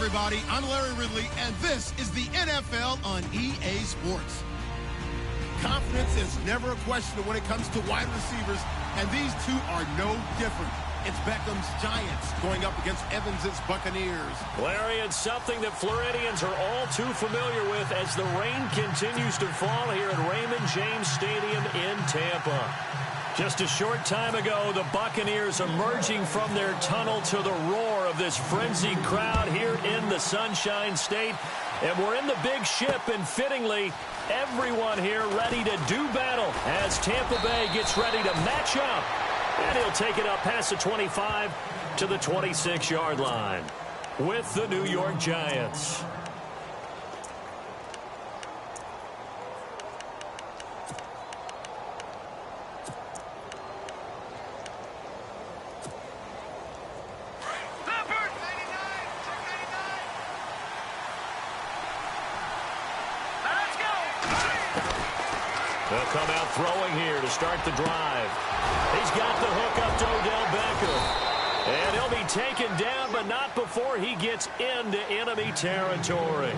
everybody. I'm Larry Ridley, and this is the NFL on EA Sports. Confidence is never a question when it comes to wide receivers, and these two are no different. It's Beckham's Giants going up against Evans's Buccaneers. Larry, it's something that Floridians are all too familiar with as the rain continues to fall here at Raymond James Stadium in Tampa. Just a short time ago, the Buccaneers emerging from their tunnel to the roar of this frenzied crowd here in the Sunshine State. And we're in the big ship, and fittingly, everyone here ready to do battle as Tampa Bay gets ready to match up. And he'll take it up past the 25 to the 26-yard line with the New York Giants. They'll come out throwing here to start the drive. He's got the hook up to Odell Beckham. And he'll be taken down, but not before he gets into enemy territory.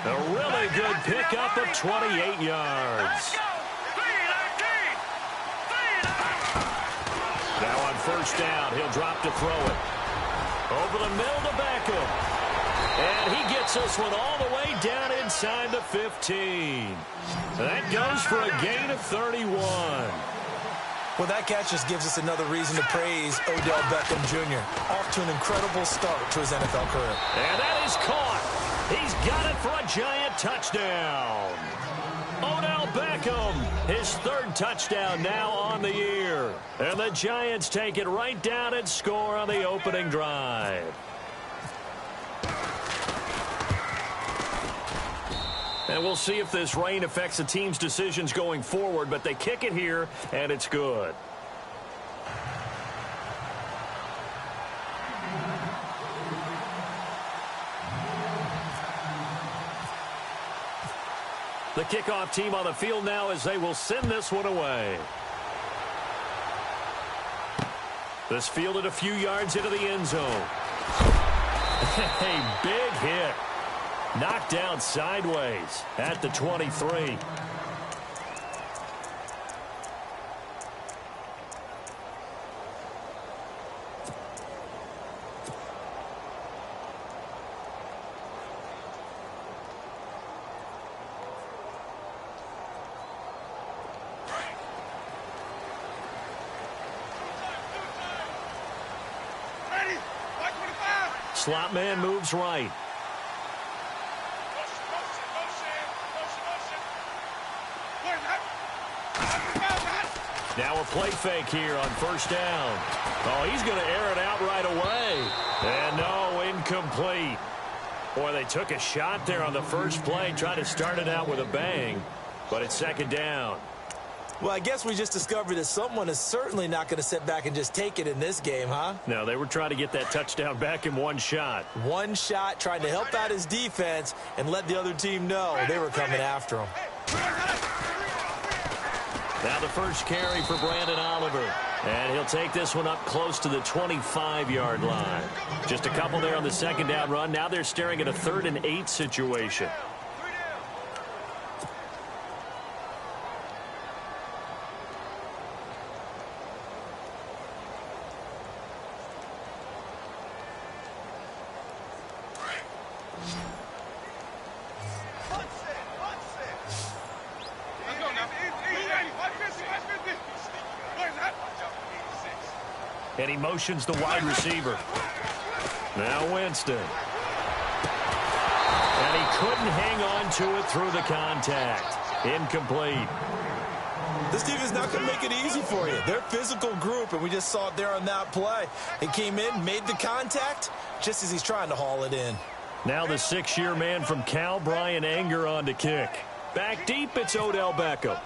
A really good pickup of 28 yards. Now on first down, he'll drop to throw it. Over the middle to Beckham. And he gets this one all the way down inside the 15. That goes for a gain of 31. Well, that catch just gives us another reason to praise Odell Beckham Jr. Off to an incredible start to his NFL career. And that is caught. He's got it for a Giant touchdown. Odell Beckham, his third touchdown now on the year. And the Giants take it right down and score on the opening drive. And we'll see if this rain affects the team's decisions going forward, but they kick it here, and it's good. The kickoff team on the field now as they will send this one away. This fielded a few yards into the end zone. A big hit. Knocked down sideways at the 23. Slot man moves right. Now a play fake here on first down. Oh, he's going to air it out right away. And no, incomplete. Boy, they took a shot there on the first play, tried to start it out with a bang, but it's second down. Well, I guess we just discovered that someone is certainly not going to sit back and just take it in this game, huh? No, they were trying to get that touchdown back in one shot. One shot, trying to help out his defense and let the other team know they were coming after him. Now the first carry for Brandon Oliver. And he'll take this one up close to the 25-yard line. Just a couple there on the second down run. Now they're staring at a 3rd and 8 situation. And he motions the wide receiver. Now Winston. And he couldn't hang on to it through the contact. Incomplete. This team is not going to make it easy for you. They're a physical group, and we just saw it there on that play. He came in, made the contact, just as he's trying to haul it in. Now the 6-year man from Cal, Brian Anger, on to kick. Back deep, it's Odell Beckham.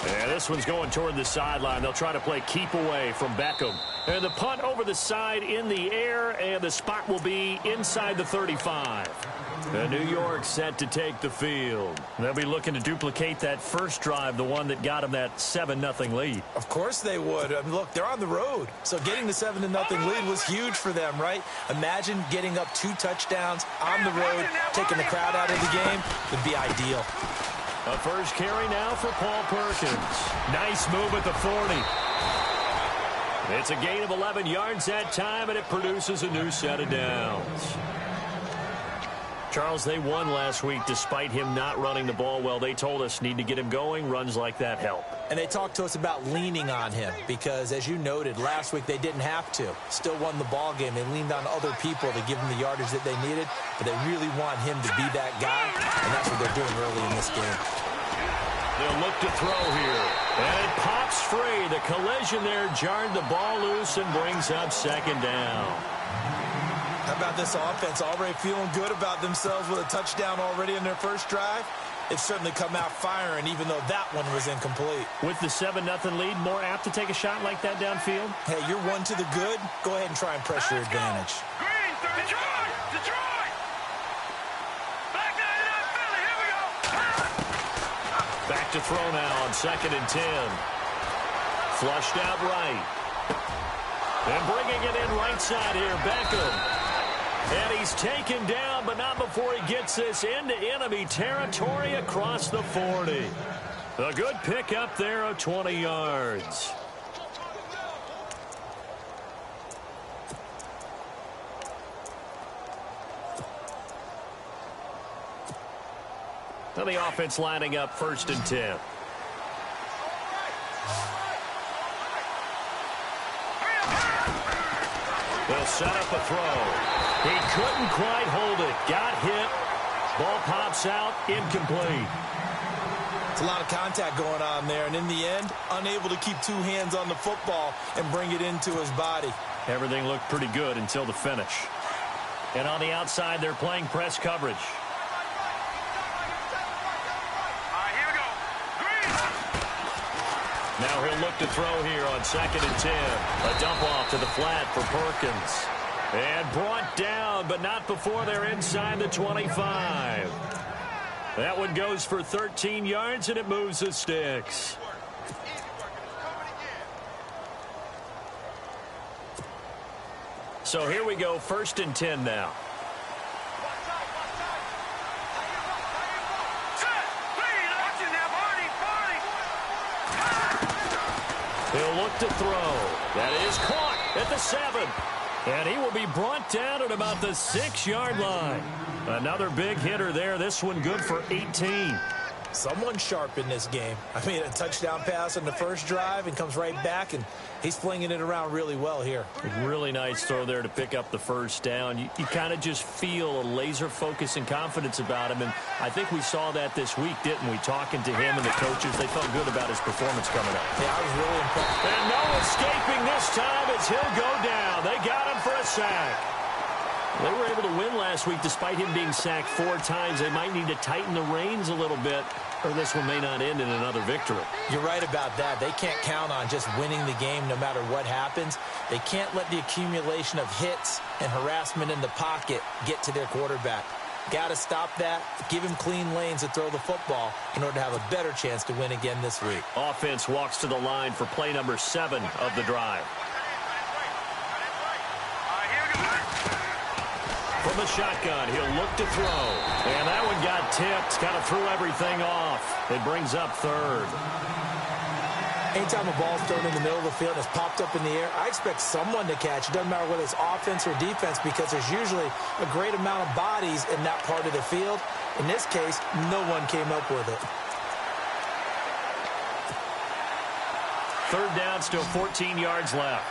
And this one's going toward the sideline. They'll try to play keep away from Beckham. And the punt over the side in the air, and the spot will be inside the 35. And New York set to take the field. They'll be looking to duplicate that first drive, the one that got them that 7-0 lead. Of course they would. I mean, look, they're on the road. So getting the 7-0 lead was huge for them, right? Imagine getting up 2 touchdowns on the road, taking the crowd out of the game would be ideal. A first carry now for Paul Perkins. Nice move at the 40. It's a gain of 11 yards that time, and it produces a new set of downs. Charles, they won last week despite him not running the ball well. They told us need to get him going. Runs like that help. And they talked to us about leaning on him because, as you noted, last week they didn't have to. Still won the ball game. They leaned on other people to give them the yardage that they needed, but they really want him to be that guy, and that's what they're doing early in this game. They'll look to throw here, and it pops free. The collision there jarred the ball loose and brings up second down. How about this offense? Already feeling good about themselves with a touchdown already in their first drive. They've certainly come out firing, even though that one was incomplete. With the 7-0 lead, more apt to take a shot like that downfield? Hey, you're one to the good. Go ahead and try and press your advantage. Green, Detroit! Detroit! Back down in that Philly. Here we go. Back to throw now on 2nd and 10. Flushed out right. And bringing it in right side here, Beckham. And he's taken down, but not before he gets this into enemy territory across the 40. A good pickup there of 20 yards. Now the offense lining up 1st and 10. They'll set up a throw. He couldn't quite hold it. Got hit. Ball pops out. Incomplete. It's a lot of contact going on there, and in the end, unable to keep 2 hands on the football and bring it into his body. Everything looked pretty good until the finish. And on the outside, they're playing press coverage. All right, here we go. Green! Now he'll look to throw here on 2nd and 10. A dump off to the flat for Perkins. And brought down, but not before they're inside the 25. That one goes for 13 yards, and it moves the sticks. So here we go, 1st and 10 now. He'll look to throw. That is caught at the 7. And he will be brought down at about the 6-yard line. Another big hitter there. This one good for 18. Someone sharp in this game. I mean, a touchdown pass on the first drive and comes right back, and he's flinging it around really well here. Really nice throw there to pick up the first down. You kind of just feel a laser focus and confidence about him, and I think we saw that this week, didn't we? Talking to him and the coaches, they felt good about his performance coming up. Yeah, I was really impressed. And no escaping this time as he'll go down. They got him for a sack. They were able to win last week despite him being sacked 4 times. They might need to tighten the reins a little bit, or this one may not end in another victory. You're right about that. They can't count on just winning the game no matter what happens. They can't let the accumulation of hits and harassment in the pocket get to their quarterback. Got to stop that, give him clean lanes to throw the football in order to have a better chance to win again this week. Offense walks to the line for play number 7 of the drive. From the shotgun, he'll look to throw. And that one got tipped. Kind of threw everything off. It brings up 3rd. Anytime a ball's thrown in the middle of the field and it's popped up in the air, I expect someone to catch. It doesn't matter whether it's offense or defense because there's usually a great amount of bodies in that part of the field. In this case, no one came up with it. 3rd down, still 14 yards left.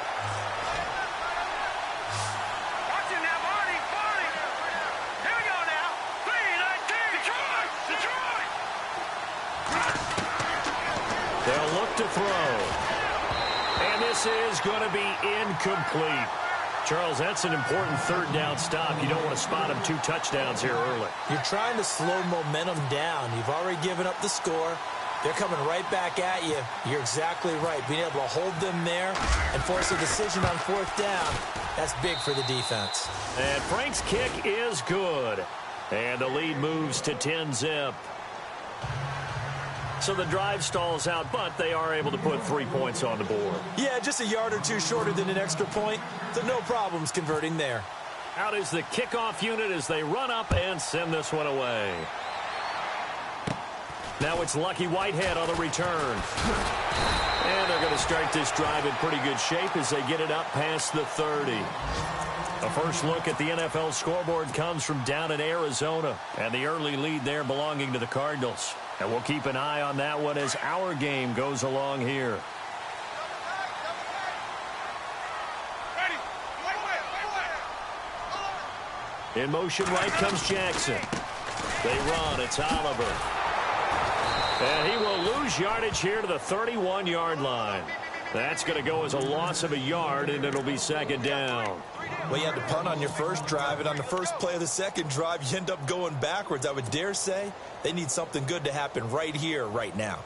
They'll look to throw. And this is going to be incomplete. Charles, that's an important 3rd down stop. You don't want to spot him 2 touchdowns here early. You're trying to slow momentum down. You've already given up the score. They're coming right back at you. You're exactly right. Being able to hold them there and force a decision on 4th down, that's big for the defense. And Frank's kick is good. And the lead moves to 10-zip. So the drive stalls out, but they are able to put 3 points on the board. Yeah, just a yard or two shorter than an extra point, so no problems converting there. Out is the kickoff unit as they run up and send this one away. Now it's Lucky Whitehead on the return. And they're going to start this drive in pretty good shape as they get it up past the 30. A first look at the NFL scoreboard comes from down in Arizona, and the early lead there belonging to the Cardinals. And we'll keep an eye on that one as our game goes along here. In motion right comes Jackson. They run. It's Oliver. And he will lose yardage here to the 31-yard line. That's going to go as a loss of a yard, and it'll be second down. Well, you had to punt on your first drive, and on the first play of the second drive, you end up going backwards. I would dare say they need something good to happen right here, right now.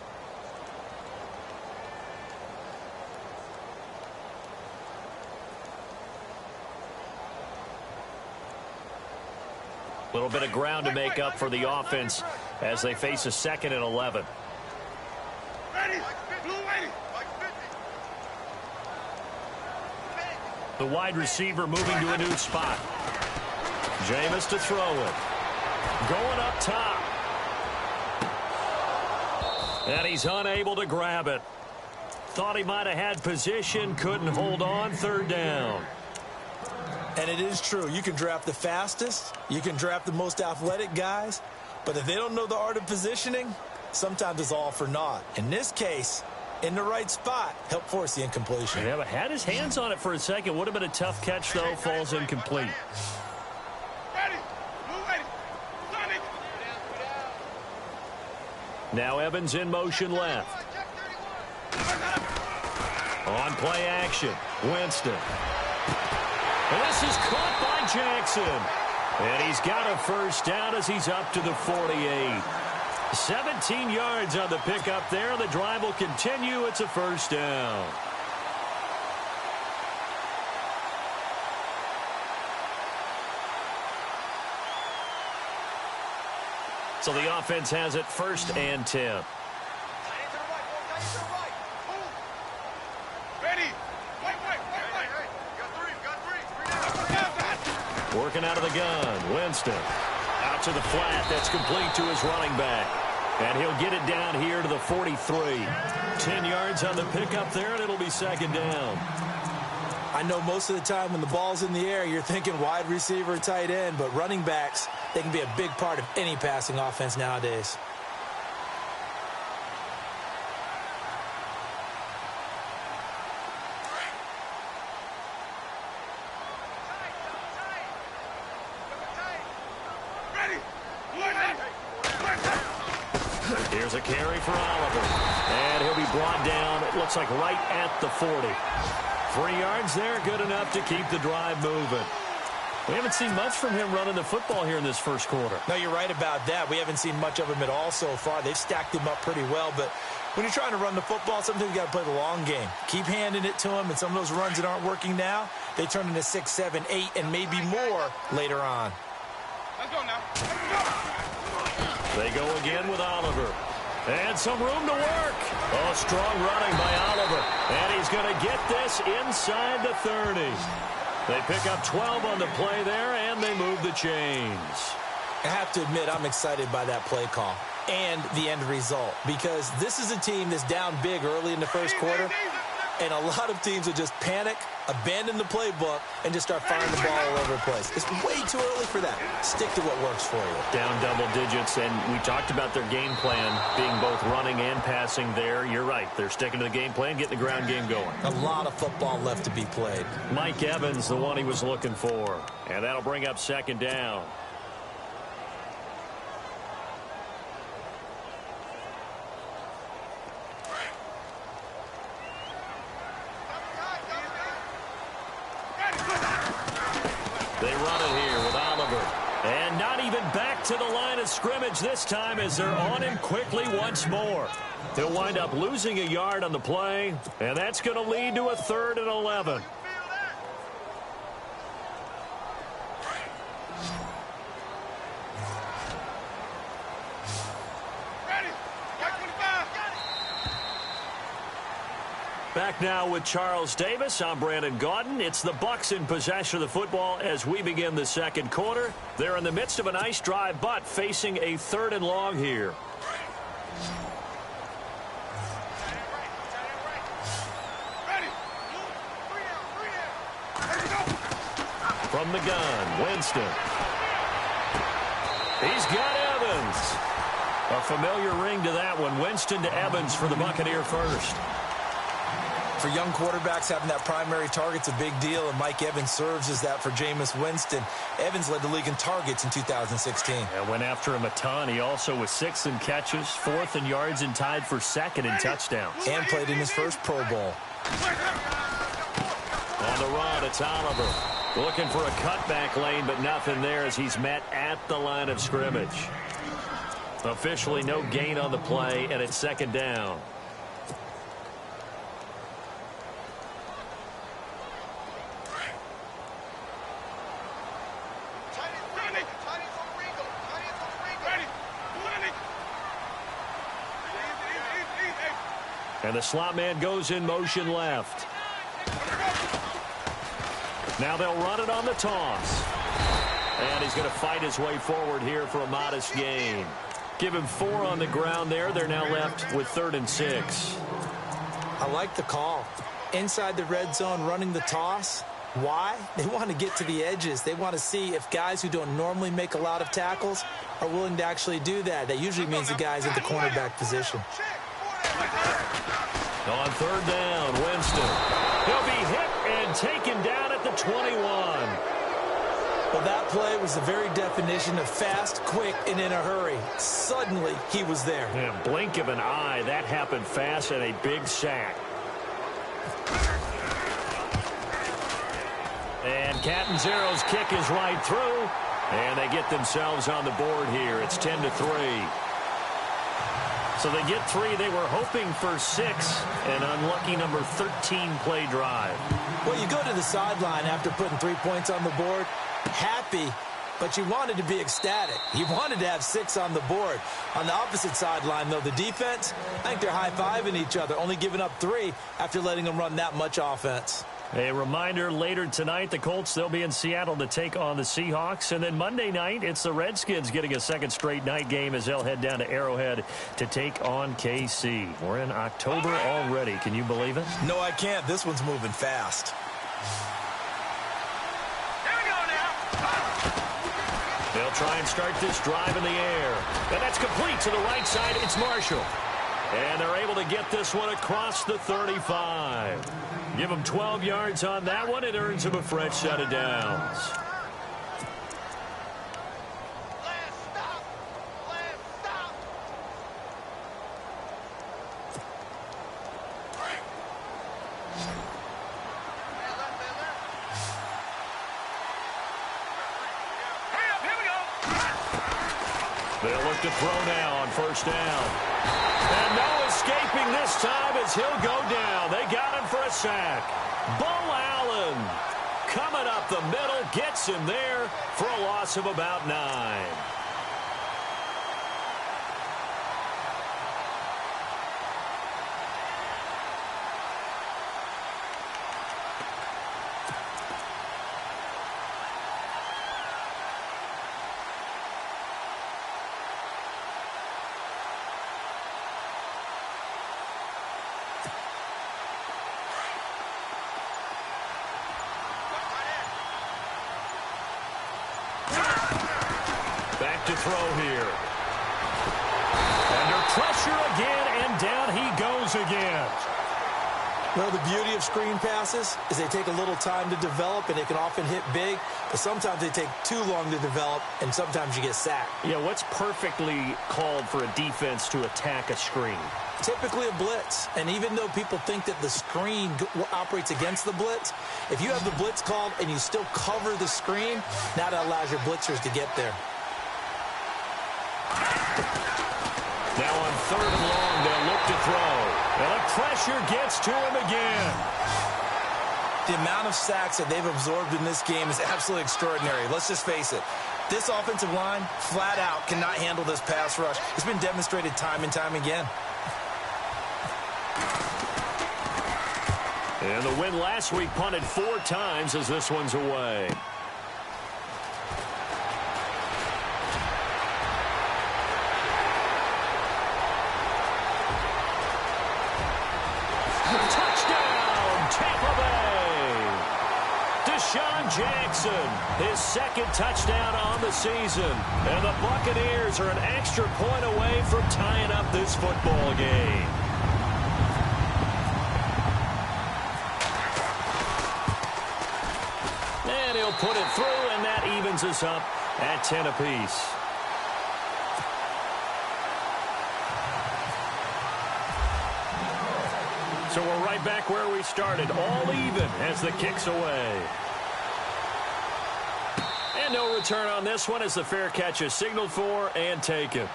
A little bit of ground to make up for the offense as they face a 2nd and 11. The wide receiver moving to a new spot. Jameis to throw it. Going up top. And he's unable to grab it. Thought he might have had position, couldn't hold on, 3rd down. And it is true. You can draft the fastest. You can draft the most athletic guys. But if they don't know the art of positioning, sometimes it's all for naught. In this case, in the right spot, help force the incompletion. Yeah, but had his hands on it for a second. Would have been a tough catch, though. Falls incomplete. Now Evans in motion left. On play action, Winston. And this is caught by Jackson. And he's got a first down as he's up to the 48. 17 yards on the pickup there. The drive will continue. It's a first down. So the offense has it 1st and 10. Working out of the gun, Winston. Out to the flat, that's complete to his running back. And he'll get it down here to the 43. 10 yards on the pickup there, and it'll be second down. I know most of the time when the ball's in the air, you're thinking wide receiver, tight end, but running backs, they can be a big part of any passing offense nowadays. Here's a carry for Oliver. And he'll be brought down, it looks like right at the 40. 3 yards there, good enough to keep the drive moving. We haven't seen much from him running the football here in this first quarter. No, you're right about that. We haven't seen much of him at all so far. They've stacked him up pretty well, but when you're trying to run the football, sometimes you got to play the long game. Keep handing it to him, and some of those runs that aren't working now, they turn into 6, 7, 8, and maybe more later on. Let's go now. They go again with Oliver. And some room to work. Oh, strong running by Oliver. And he's going to get this inside the 30. They pick up 12 on the play there, and they move the chains. I have to admit, I'm excited by that play call and the end result, because this is a team that's down big early in the first quarter, and a lot of teams will just panic, abandon the playbook, and just start firing the ball all over the place. It's way too early for that. Stick to what works for you. Down double digits, and we talked about their game plan being both running and passing there. You're right. They're sticking to the game plan, getting the ground game going. A lot of football left to be played. Mike Evans, the one he was looking for. And that'll bring up second down. They run it here with Oliver. And not even back to the line of scrimmage this time as they're on him quickly once more. He'll wind up losing a yard on the play, and that's going to lead to a 3rd and 11. Back now with Charles Davis. I'm Brandon Gaudin. It's the Bucs in possession of the football as we begin the second quarter. They're in the midst of a nice drive, but facing a 3rd and long here. From the gun, Winston. He's got Evans. A familiar ring to that one. Winston to Evans for the Buccaneer first. For young quarterbacks, having that primary target's a big deal, and Mike Evans serves as that for Jameis Winston. Evans led the league in targets in 2016. And went after him a ton. He also was 6th in catches, 4th in yards, and tied for 2nd in touchdowns. And played in his first Pro Bowl. On the run, it's Oliver. Looking for a cutback lane, but nothing there as he's met at the line of scrimmage. Officially no gain on the play, and it's 2nd down. And the slot man goes in motion left. Now they'll run it on the toss. And he's going to fight his way forward here for a modest gain. Give him 4 on the ground there. They're now left with 3rd and 6. I like the call. Inside the red zone, running the toss. Why? They want to get to the edges. They want to see if guys who don't normally make a lot of tackles are willing to actually do that. That usually means the guy's in the cornerback position. On 3rd down, Winston. He'll be hit and taken down at the 21. Well, that play was the very definition of fast, quick, and in a hurry. Suddenly, he was there. Yeah, blink of an eye. That happened fast and a big sack. And Catanzero's kick is right through. And they get themselves on the board here. It's 10-3. So they get 3. They were hoping for 6. An unlucky number 13 play drive. Well, you go to the sideline after putting 3 points on the board, happy, but you wanted to be ecstatic. You wanted to have 6 on the board. On the opposite sideline, though, the defense, I think they're high-fiving each other, only giving up 3 after letting them run that much offense. A reminder, later tonight, the Colts, they'll be in Seattle to take on the Seahawks. And then Monday night, it's the Redskins getting a 2nd straight night game as they'll head down to Arrowhead to take on KC. We're in October already. Can you believe it? No, I can't. This one's moving fast. Here we go now. They'll try and start this drive in the air. And that's complete to the right side. It's Marshall. And they're able to get this one across the 35. Give them 12 yards on that one. It earns them a fresh set of downs. Last stop. Hurry up, here we go. They'll look to throw now on 1st down. And no escaping this time as he'll go down. They got him for a sack. Bo Allen coming up the middle, gets him there for a loss of about 9. Back to throw here. Under pressure again, and down he goes again. Well, the beauty of screen passes is they take a little time to develop, and they can often hit big, but sometimes they take too long to develop, and sometimes you get sacked. Yeah, what's perfectly called for a defense to attack a screen? Typically a blitz, and even though people think that the screen operates against the blitz, if you have the blitz called and you still cover the screen, now that allows your blitzers to get there. Now on 3rd and long, they'll look to throw. And the pressure gets to him again. The amount of sacks that they've absorbed in this game is absolutely extraordinary. Let's just face it. This offensive line, flat out, cannot handle this pass rush. It's been demonstrated time and time again. And the win last week punted 4 times as this one's away. Touchdown, Tampa Bay! Deshaun Jackson, his second touchdown on the season. And the Buccaneers are an extra point away from tying up this football game. And he'll put it through, and that evens us up at 10 apiece. So we're right back where we started, all even as the kick's away. And no return on this one as the fair catch is signaled for and taken.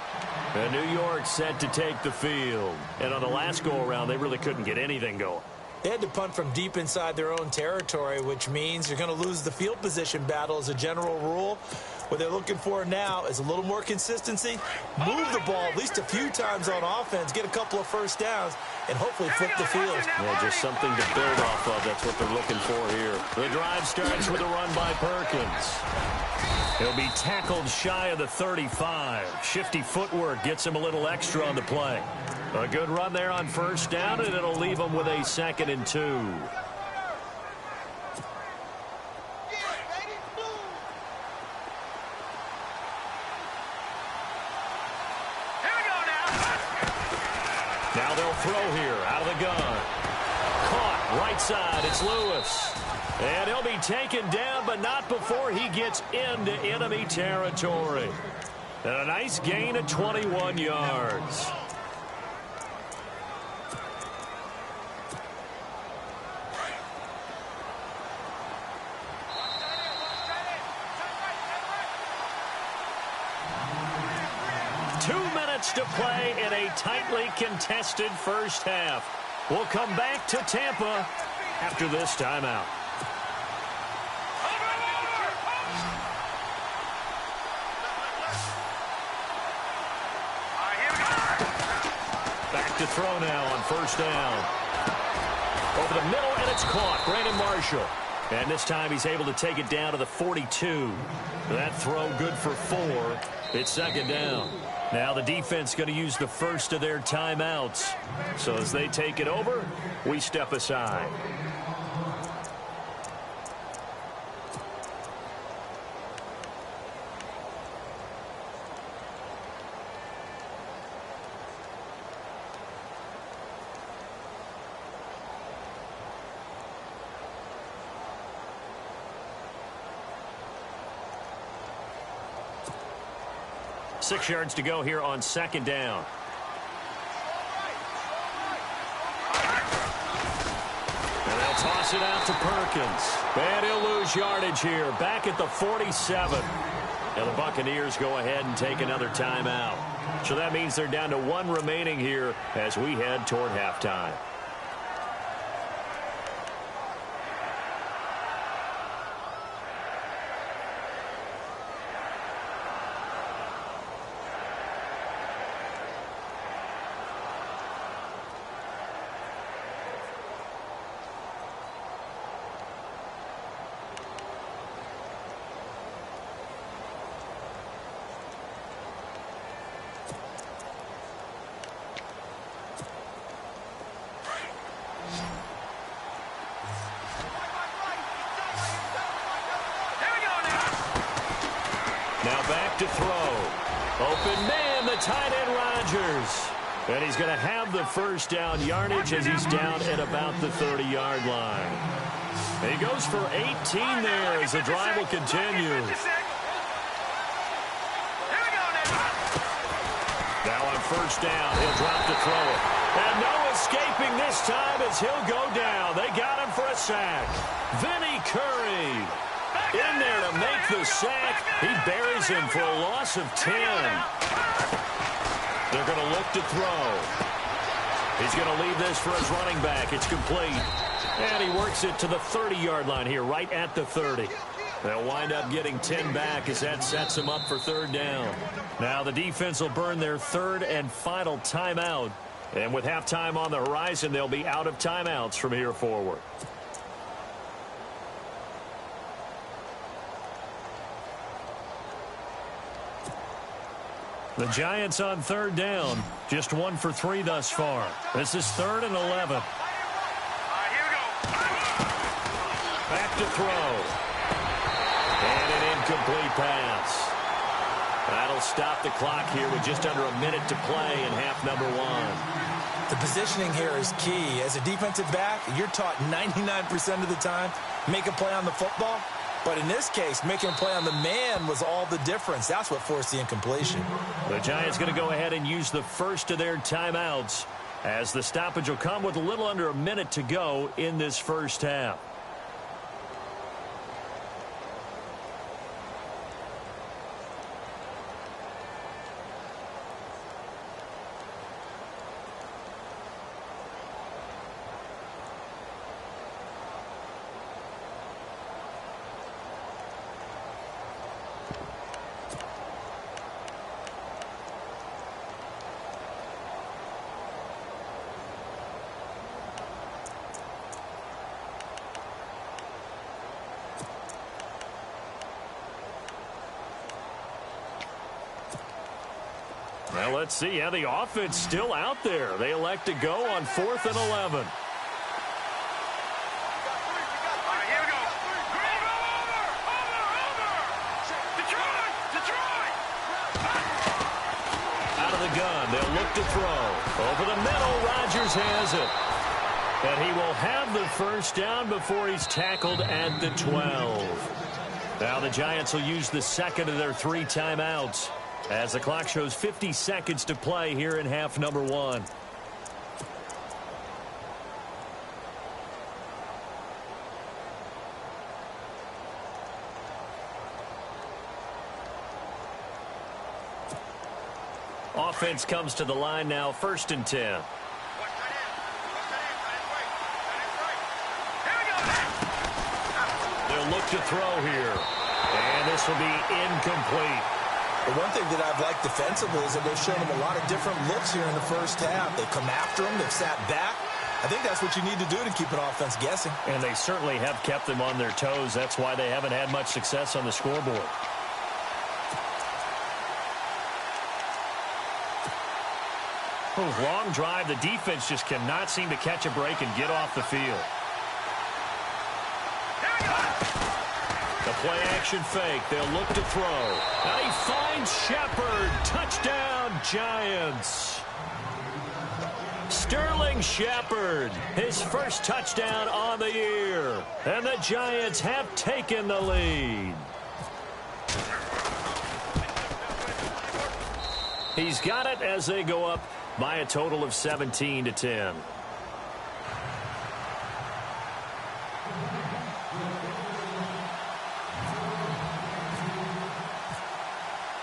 And New York set to take the field. And on the last go-around, they really couldn't get anything going. They had to punt from deep inside their own territory, which means you're going to lose the field position battle as a general rule. What they're looking for now is a little more consistency, move the ball at least a few times on offense, get a couple of first downs, and hopefully flip the field. Yeah, just something to build off of. That's what they're looking for here. The drive starts with a run by Perkins. He'll be tackled shy of the 35. Shifty footwork gets him a little extra on the play. A good run there on first down, and it'll leave him with a 2nd and 2. Now they'll throw here out of the gun. Caught right side. It's Lewis. And he'll be taken down, but not before he gets into enemy territory. And a nice gain of 21 yards. To play in a tightly contested first half. We'll come back to Tampa after this timeout. Back to throw now on first down. Over the middle, and it's caught. Brandon Marshall. And this time he's able to take it down to the 42. That throw good for 4. It's 2nd down. Now the defense going to use the first of their timeouts. So as they take it over, we step aside. Six yards to go here on 2nd down. And they'll toss it out to Perkins. And he'll lose yardage here. Back at the 47. And the Buccaneers go ahead and take another timeout. So that means they're down to 1 remaining here as we head toward halftime. Now back to throw. Open man, the tight end Rodgers. And he's going to have the first down yardage as he's down at about the 30-yard line. And he goes for 18 there as the drive will continue. Now on first down, he'll drop to throw it. And no escaping this time as he'll go down. They got him for a sack. Vinny Curry in there to make the sack. He buries him for a loss of 10. They're going to look to throw. He's going to leave this for his running back. It's complete. And he works it to the 30-yard line here, right at the 30. They'll wind up getting 10 back as that sets them up for 3rd down. Now the defense will burn their 3rd and final timeout And with halftime on the horizon, they'll be out of timeouts from here forward. The Giants on third down, just 1 for 3 thus far. This is 3rd and 11. Here we go. Back to throw. And an incomplete pass. That'll stop the clock here with just under a minute to play in half number 1. The positioning here is key. As a defensive back, you're taught 99% of the time, make a play on the football. But in this case, making a play on the man was all the difference. That's what forced the incompletion. The Giants going to go ahead and use the first of their timeouts, as the stoppage will come with a little under a minute to go in this first half. Well, let's see. Yeah, the offense still out there. They elect to go on 4th and 11. Here we go. Detroit! Out of the gun, they'll look to throw. Over the middle, Rodgers has it. And he will have the first down before he's tackled at the 12. Now the Giants will use the second of their 3 timeouts, as the clock shows 50 seconds to play here in half number 1. Offense comes to the line now, 1st and 10. They'll look to throw here. And this will be incomplete. The one thing that I've liked defensively is that they've shown them a lot of different looks here in the first half. They've come after them. They've sat back. I think that's what you need to do to keep an offense guessing. And they certainly have kept them on their toes. That's why they haven't had much success on the scoreboard. Long drive. The defense just cannot seem to catch a break and get off the field. The play action fake. They'll look to throw. And he finds Shepard. Touchdown, Giants. Sterling Shepard, his first touchdown on the year. And the Giants have taken the lead. He's got it as they go up by a total of 17-10.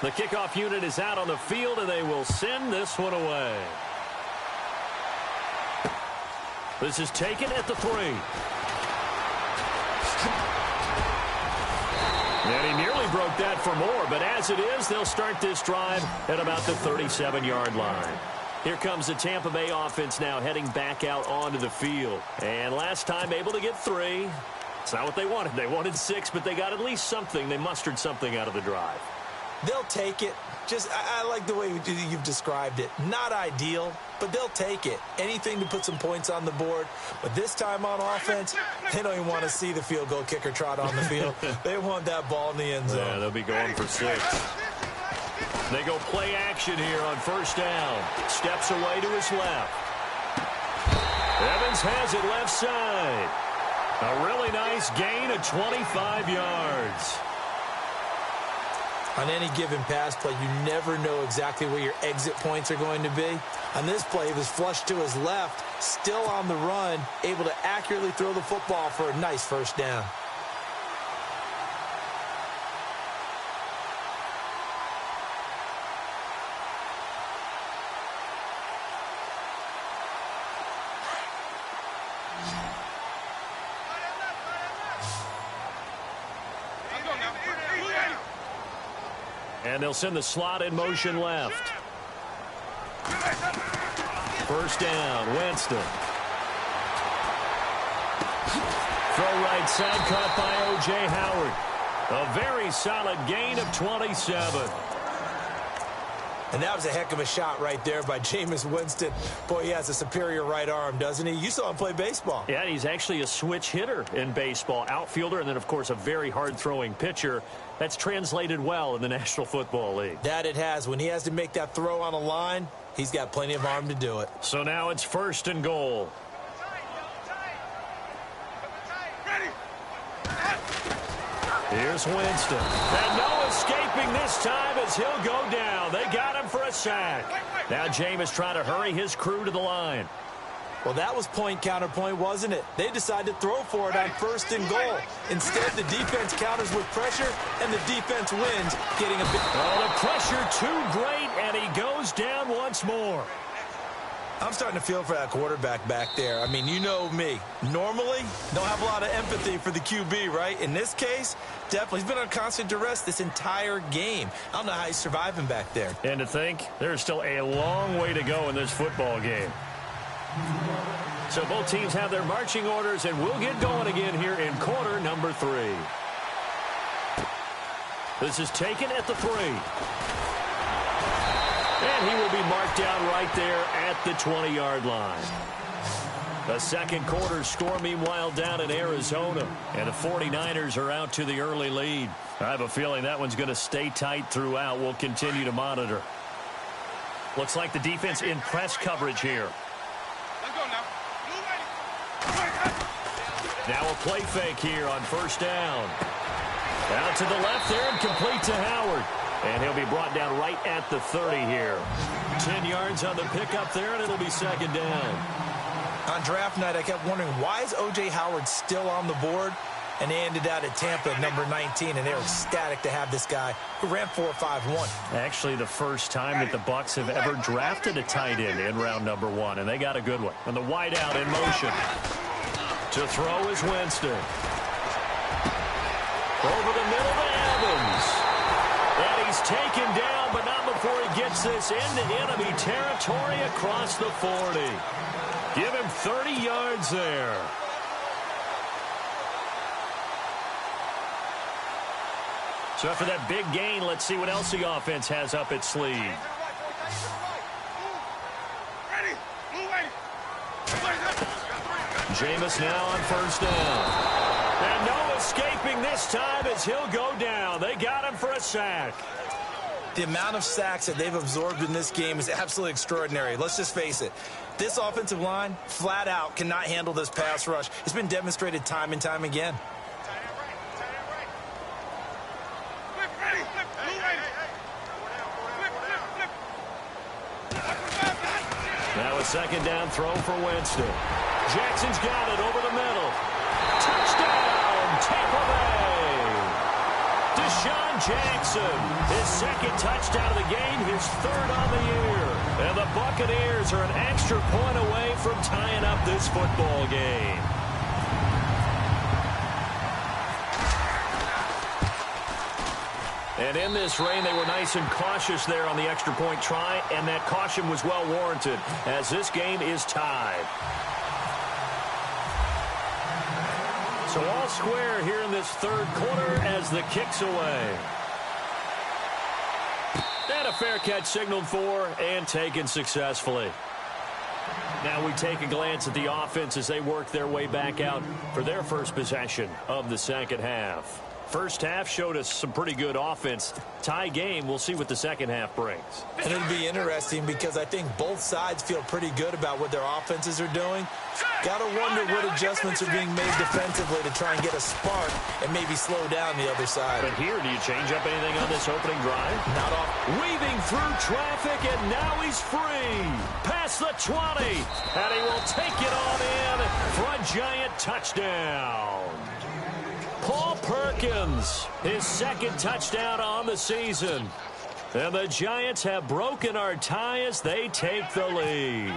The kickoff unit is out on the field, and they will send this one away. This is taken at the 3. And he nearly broke that for more, but as it is, they'll start this drive at about the 37-yard line. Here comes the Tampa Bay offense now heading back out onto the field. And last time able to get 3. It's not what they wanted. They wanted 6, but they got at least something. They mustered something out of the drive. They'll take it. I like the way you've described it. Not ideal, but they'll take it. Anything to put some points on the board. But this time on offense, they don't even want to see the field goal kicker trot on the field. They want that ball in the end zone. Yeah, they'll be going for 6. They go play action here on 1st down. Steps away to his left. Evans has it left side. A really nice gain of 25 yards. On any given pass play, you never know exactly where your exit points are going to be. On this play, he was flushed to his left, still on the run, able to accurately throw the football for a nice 1st down. And they'll send the slot in motion left. first down. Winston. Throw right side, caught by O.J. Howard. A very solid gain of 27. And that was a heck of a shot right there by Jameis Winston. Boy, he has a superior right arm, doesn't he? You saw him play baseball. Yeah, he's actually a switch hitter in baseball. Outfielder, and then, of course, a very hard-throwing pitcher. That's translated well in the National Football League. That it has. When he has to make that throw on a line, he's got plenty of arm to do it. So now it's first and goal. Here's Winston. And no escaping this time as he'll go down. They got him for a sack. Now Jameis trying to hurry his crew to the line. Well, that was point counterpoint, wasn't it? They decided to throw for it on first and goal. Instead, the defense counters with pressure, and the defense wins, getting a bit. Oh, the pressure too great, and he goes down once more. I'm starting to feel for that quarterback back there. I mean, you know me. Normally, don't have a lot of empathy for the QB, right? In this case, definitely. He's been on constant duress this entire game. I don't know how he's surviving back there. And to think, there's still a long way to go in this football game. So both teams have their marching orders, and we'll get going again here in quarter number 3. This is taken at the 3. And he will be marked down right there at the 20-yard line. The second quarter score, meanwhile, down in Arizona. And the 49ers are out to the early lead. I have a feeling that one's going to stay tight throughout. We'll continue to monitor. Looks like the defense in press coverage here. Now a play fake here on first down. Out to the left there and complete to Howard. And he'll be brought down right at the 30 here. 10 yards on the pickup there, and it'll be second down. On draft night, I kept wondering, why is O.J. Howard still on the board? And they ended out at Tampa at number 19, and they were ecstatic to have this guy who ran 4.51. Actually, the first time that the Bucs have ever drafted a tight end in round number 1, and they got a good one. And the wideout in motion. To throw is Winston. Over the middle to Evans. And he's taken down, but not before he gets this into enemy territory across the 40. Give him 30 yards there. So after that big gain, let's see what else the offense has up its sleeve. Jameis now on first down. And no escaping this time as he'll go down. They got him for a sack. The amount of sacks that they've absorbed in this game is absolutely extraordinary. Let's just face it. This offensive line, flat out, cannot handle this pass rush. It's been demonstrated time and time again. Now a second down throw for Winston. Jackson's got it over the middle. Touchdown, Tampa Bay. Deshaun Jackson, his second touchdown of the game, his third on the year. And the Buccaneers are an extra point away from tying up this football game. And in this rain, they were nice and cautious there on the extra point try, and that caution was well warranted as this game is tied. So all square here in this third quarter as the kick's away. And a fair catch signaled for and taken successfully. Now we take a glance at the offense as they work their way back out for their first possession of the second half. First half showed us some pretty good offense. Tie game, we'll see what the second half brings. And it'll be interesting because I think both sides feel pretty good about what their offenses are doing. Got to wonder what adjustments are being made defensively to try and get a spark and maybe slow down the other side. But here, do you change up anything on this opening drive? Not off. Weaving through traffic, and now he's free. Past the 20, and he will take it on in for a giant touchdown. Paul Perkins, his second touchdown on the season. And the Giants have broken our tie as they take the lead.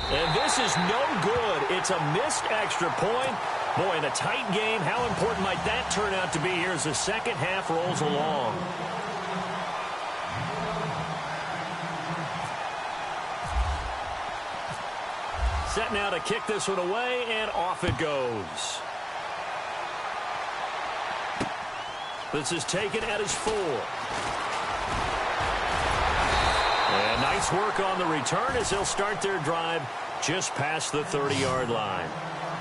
And this is no good. It's a missed extra point. Boy, in a tight game, how important might that turn out to be here as the second half rolls along? set now to kick this one away, and off it goes. This is taken at his 4. And nice work on the return as they'll start their drive just past the 30-yard line.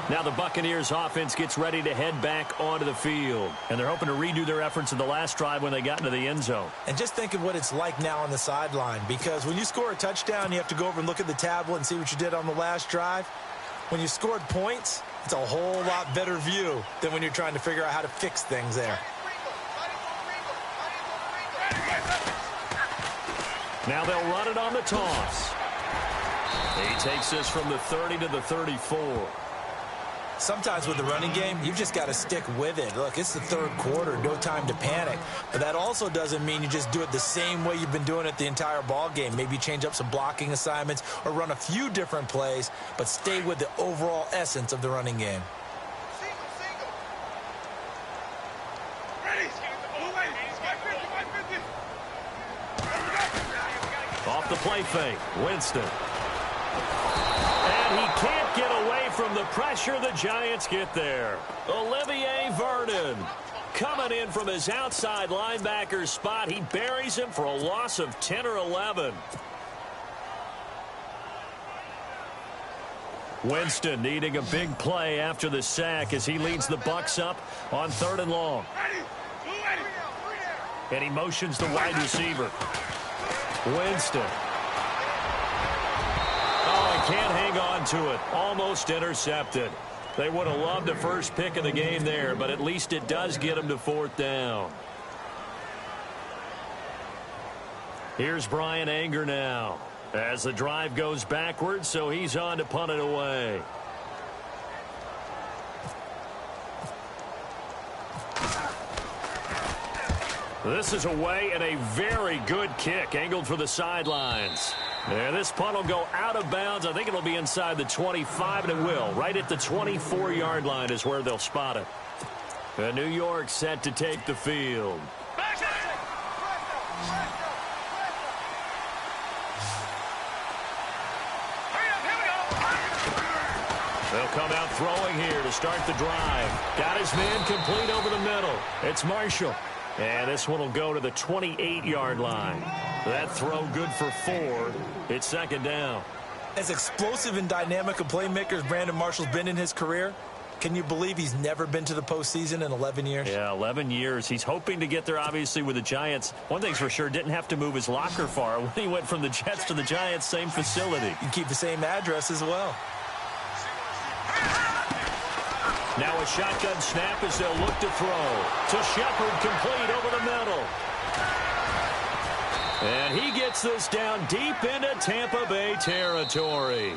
Now the Buccaneers offense gets ready to head back onto the field. And they're hoping to redo their efforts in the last drive when they got into the end zone. And just think of what it's like now on the sideline, because when you score a touchdown, you have to go over and look at the tablet and see what you did on the last drive. When you scored points, it's a whole lot better view than when you're trying to figure out how to fix things there. Now they'll run it on the toss. He takes this from the 30 to the 34. Sometimes with the running game, you've just got to stick with it. Look, it's the third quarter, no time to panic. But that also doesn't mean you just do it the same way you've been doing it the entire ball game. Maybe change up some blocking assignments or run a few different plays, but stay with the overall essence of the running game. Off the play fake, Winston. And he can't get away from the pressure. The Giants get there. Olivier Vernon coming in from his outside linebacker spot. He buries him for a loss of 10 or 11. Winston needing a big play after the sack as he leads the Bucs up on 3rd and long. And he motions the wide receiver. Winston. Oh, he can't hang on to it. Almost intercepted. They would have loved the first pick of the game there, but at least it does get him to 4th down. Here's Brian Anger now as the drive goes backwards, so he's on to punt it away. This is away and a very good kick angled for the sidelines. And this punt will go out of bounds. I think it'll be inside the 25, and it will. Right at the 24-yard line is where they'll spot it. And New York set to take the field. They'll come out throwing here to start the drive. Got his man complete over the middle. It's Marshall. And this one will go to the 28-yard line. That throw good for 4. It's 2nd down. As explosive and dynamic a playmaker as Brandon Marshall's been in his career, can you believe he's never been to the postseason in 11 years? Yeah, 11 years. He's hoping to get there, obviously, with the Giants. One thing's for sure, didn't have to move his locker far. When he went from the Jets to the Giants, same facility. You can keep the same address as well. Now a shotgun snap as they'll look to throw. To Shepard, complete over the middle. And he gets this down deep into Tampa Bay territory.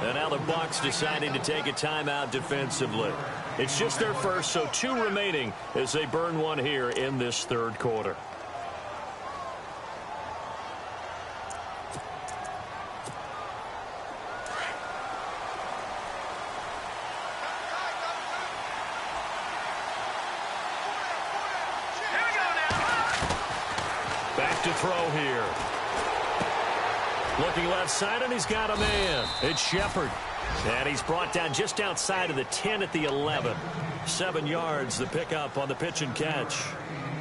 And now the Bucs deciding to take a timeout defensively. It's just their first, so 2 remaining as they burn one here in this 3rd quarter. To throw here. Looking left side, and he's got a man. It's Shepard. And he's brought down just outside of the 10 at the 11. 7 yards, the pickup on the pitch and catch.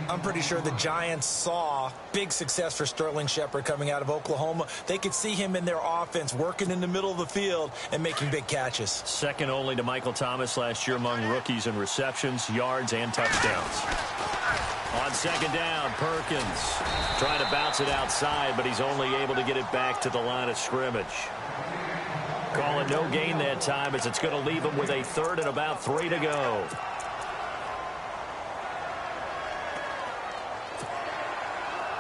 I'm pretty sure the Giants saw big success for Sterling Shepard coming out of Oklahoma. They could see him in their offense working in the middle of the field and making big catches. Second only to Michael Thomas last year among rookies in receptions, yards, and touchdowns. On 2nd down, Perkins trying to bounce it outside, but he's only able to get it back to the line of scrimmage. Call it no gain that time as it's going to leave him with a 3rd and about 3 to go.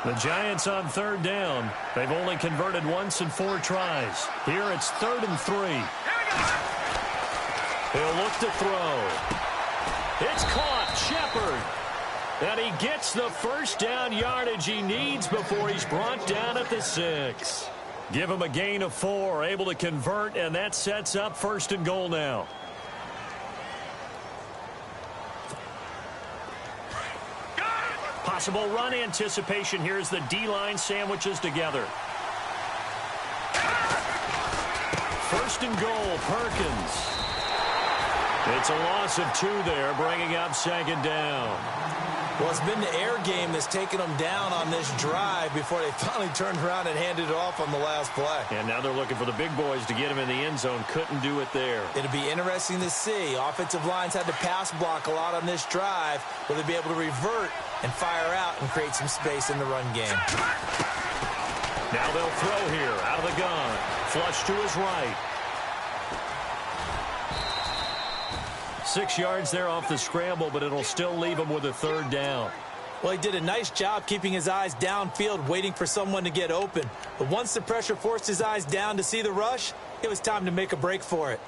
The Giants on 3rd down. They've only converted once in 4 tries. Here it's 3rd and 3. He'll look to throw. It's caught. Shepard. And he gets the first down yardage he needs before he's brought down at the 6. Give him a gain of 4, able to convert, and that sets up 1st and goal now. Possible run anticipation here as the D-line sandwiches together. First and goal, Perkins. It's a loss of 2 there, bringing up second down. Well, it's been the air game that's taken them down on this drive before they finally turned around and handed it off on the last play. And now they're looking for the big boys to get him in the end zone. Couldn't do it there. It'll be interesting to see. Offensive lines had to pass block a lot on this drive. Will they be able to revert and fire out and create some space in the run game? Now they'll throw here out of the gun. Flush to his right. 6 yards there off the scramble, but it'll still leave him with a third down. Well, he did a nice job keeping his eyes downfield, waiting for someone to get open. But once the pressure forced his eyes down to see the rush, it was time to make a break for it.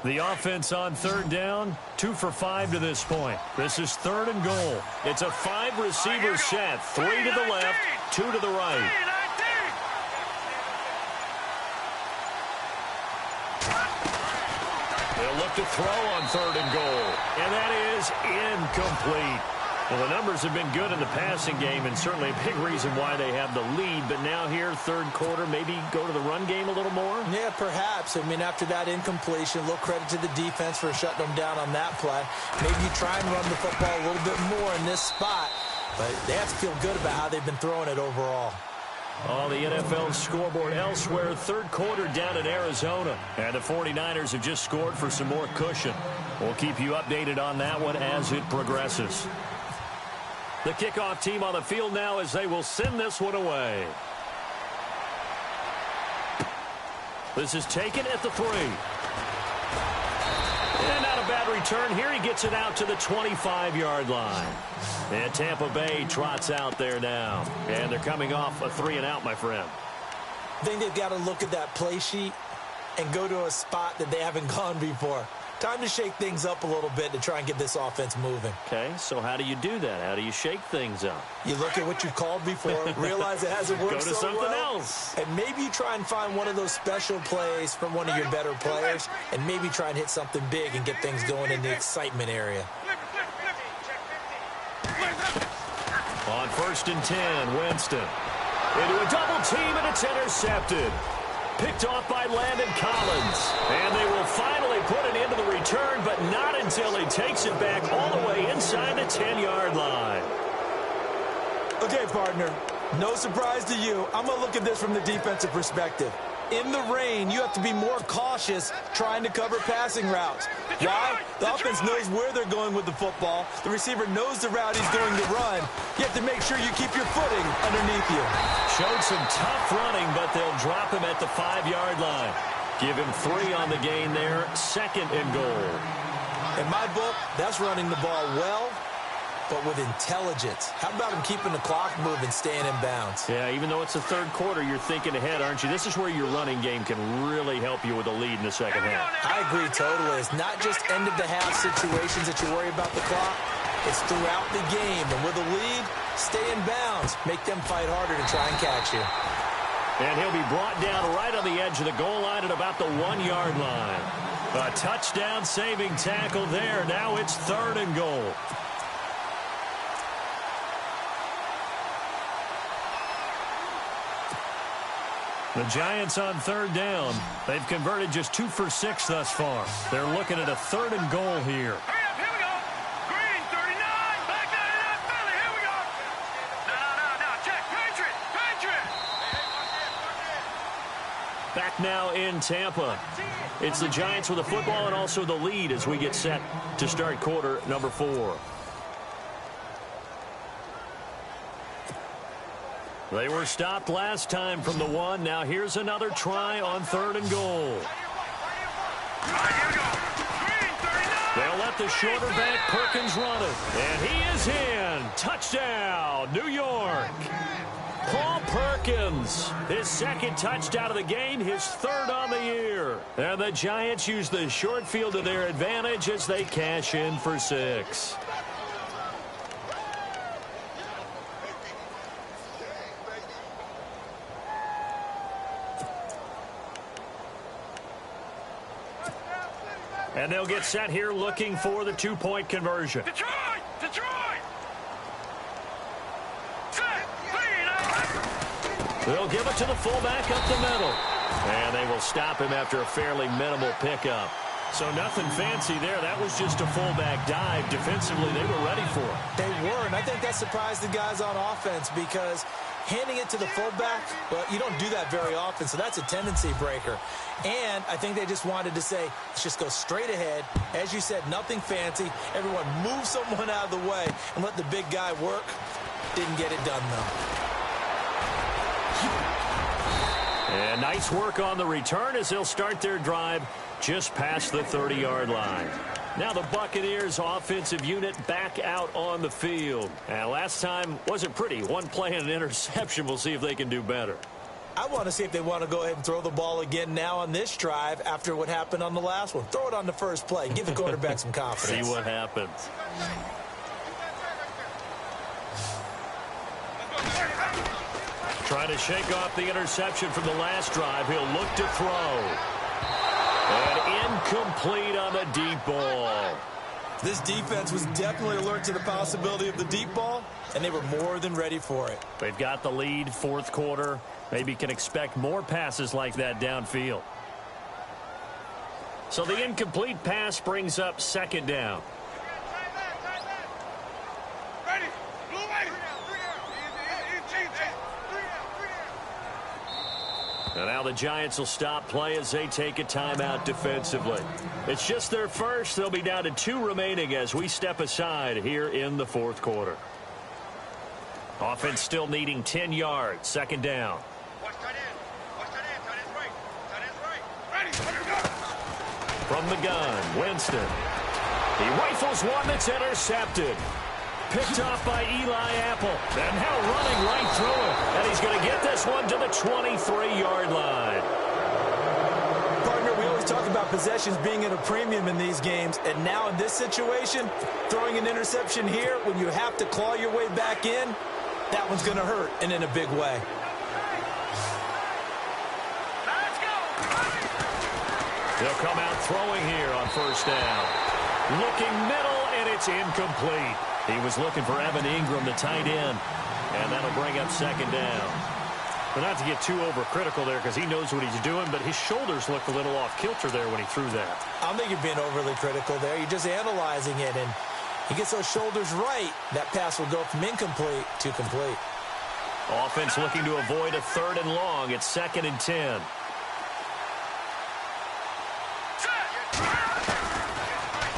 The offense on third down, 2 for 5 to this point. This is third and goal. It's a 5-receiver set, 3 to the left, 2 to the right. They'll look to throw on third and goal, and that is incomplete. Well, the numbers have been good in the passing game, and certainly a big reason why they have the lead. But now here, third quarter, maybe go to the run game a little more? Yeah, perhaps. I mean, after that incompletion, a little credit to the defense for shutting them down on that play. Maybe you try and run the football a little bit more in this spot. But they have to feel good about how they've been throwing it overall. On the NFL scoreboard elsewhere, third quarter down in Arizona. And the 49ers have just scored for some more cushion. We'll keep you updated on that one as it progresses. The kickoff team on the field now as they will send this one away. This is taken at the 3. And not a bad return here. He gets it out to the 25-yard line. And Tampa Bay trots out there now. And they're coming off a 3-and-out, my friend. I think they've got to look at that play sheet and go to a spot that they haven't gone before. Time to shake things up a little bit to try and get this offense moving. Okay, so how do you do that? How do you shake things up? You look at what you've called before, realize it hasn't worked so well. Go to something else. And maybe you try and find one of those special plays from one of your better players, and maybe try and hit something big and get things going in the excitement area. On 1st and 10, Winston. Into a double team, and it's intercepted. Picked off by Landon Collins. And they will finally put an end to the return, but not until he takes it back all the way inside the 10-yard line. Okay, partner, no surprise to you. I'm going to look at this from the defensive perspective. In the rain, you have to be more cautious trying to cover passing routes. Why? The offense knows where they're going with the football. The receiver knows the route he's going to run. You have to make sure you keep your footing underneath you. Showed some tough running, but they'll drop him at the 5-yard line. Give him 3 on the gain there. 2nd and goal. In my book, that's running the ball well, but with intelligence. How about him keeping the clock moving, staying in bounds? Yeah, even though it's the third quarter, you're thinking ahead, aren't you? This is where your running game can really help you with a lead in the second half. I agree totally. It's not just end-of-the-half situations that you worry about the clock. It's throughout the game. And with a lead, stay in bounds. Make them fight harder to try and catch you. And he'll be brought down right on the edge of the goal line at about the 1-yard line. A touchdown-saving tackle there. Now it's 3rd and goal. The Giants on 3rd down. They've converted just 2 for 6 thus far. They're looking at a 3rd and goal here. Hurry up, here we go. Green, 39. Back down in that belly. Here we go. No. Check. Patriot. Back now in Tampa. It's the Giants with the football and also the lead as we get set to start quarter number 4. They were stopped last time from the 1. Now here's another try on 3rd and goal. They'll let the shorter back Perkins run it. And he is in. Touchdown, New York. Paul Perkins, his 2nd touchdown of the game, his 3rd on the year. And the Giants use the short field to their advantage as they cash in for 6. And they'll get set here looking for the two-point conversion. Detroit! They'll give it to the fullback up the middle. And they will stop him after a fairly minimal pickup. So nothing fancy there. That was just a fullback dive. Defensively, they were ready for it. They were, and I think that surprised the guys on offense because handing it to the fullback, well, you don't do that very often, so that's a tendency breaker. And I think they just wanted to say, let's just go straight ahead. As you said, nothing fancy. Everyone move someone out of the way and let the big guy work. Didn't get it done, though. And nice work on the return as they'll start their drive just past the 30-yard line. Now the Buccaneers offensive unit back out on the field. And last time wasn't pretty. One play and an interception. We'll see if they can do better. I want to see if they want to go ahead and throw the ball again now on this drive after what happened on the last one. Throw it on the first play. Give the quarterback some confidence. See what happens. Trying to shake off the interception from the last drive. He'll look to throw. And incomplete on the deep ball. This defense was definitely alert to the possibility of the deep ball, and they were more than ready for it. They've got the lead, fourth quarter. Maybe can expect more passes like that downfield. So the incomplete pass brings up second down. And now the Giants will stop play as they take a timeout defensively. It's just their first. They'll be down to 2 remaining as we step aside here in the fourth quarter. Offense still needing 10 yards. Second down. From the gun, Winston. He rifles one that's intercepted. Picked off by Eli Apple. And now running right through it. And he's going to get this one to the 23-yard line. Partner, we always talk about possessions being at a premium in these games. And now in this situation, throwing an interception here when you have to claw your way back in, that one's going to hurt, and in a big way. They'll come out throwing here on first down. Looking middle, and it's incomplete. He was looking for Evan Ingram, the tight end, and that'll bring up second down. But not to get too overcritical there because he knows what he's doing, but his shoulders looked a little off kilter there when he threw that. I don't think you're being overly critical there. You're just analyzing it, and he gets those shoulders right. That pass will go from incomplete to complete. Offense looking to avoid a 3rd and long. It's 2nd and 10.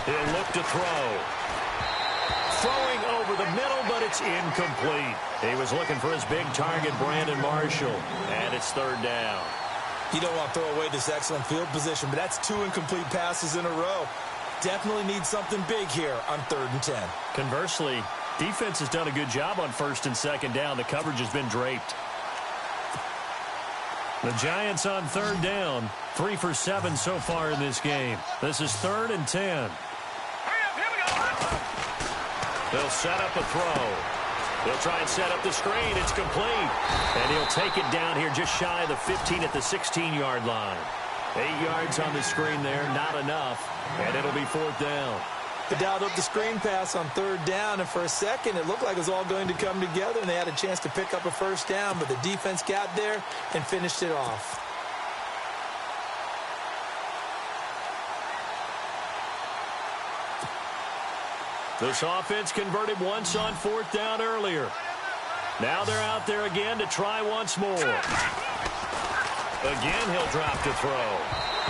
He'll look to throw. Throwing over the middle, but it's incomplete. He was looking for his big target, Brandon Marshall, and it's 3rd down. You don't want to throw away this excellent field position, but that's 2 incomplete passes in a row. Definitely need something big here on 3rd and 10. Conversely, defense has done a good job on 1st and 2nd down. The coverage has been draped. The Giants on 3rd down, 3 for 7 so far in this game. This is 3rd and 10. They'll set up a throw. They'll try and set up the screen. It's complete. And he'll take it down here just shy of the 15 at the 16-yard line. 8 yards on the screen there, not enough. And it'll be 4th down. They dialed up the screen pass on 3rd down, and for a second it looked like it was all going to come together, and they had a chance to pick up a 1st down, but the defense got there and finished it off. This offense converted once on 4th down earlier. Now they're out there again to try once more. Again, he'll drop to throw.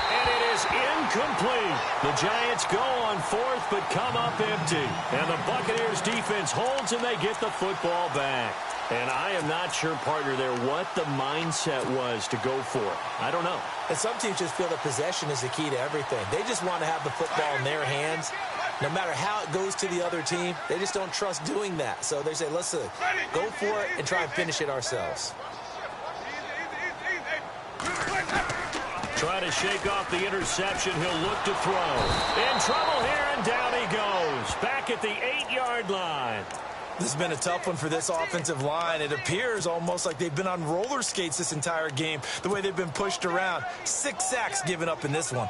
And it is incomplete. The Giants go on 4th but come up empty. And the Buccaneers defense holds and they get the football back. And I am not sure, partner, there what the mindset was to go for it. I don't know. And some teams just feel that possession is the key to everything. They just want to have the football in their hands. No matter how it goes to the other team, they just don't trust doing that. So they say, let's go for it and try and finish it ourselves. Try to shake off the interception. He'll look to throw. In trouble here, and down he goes. Back at the 8-yard line. This has been a tough one for this offensive line. It appears almost like they've been on roller skates this entire game, the way they've been pushed around. 6 sacks given up in this one.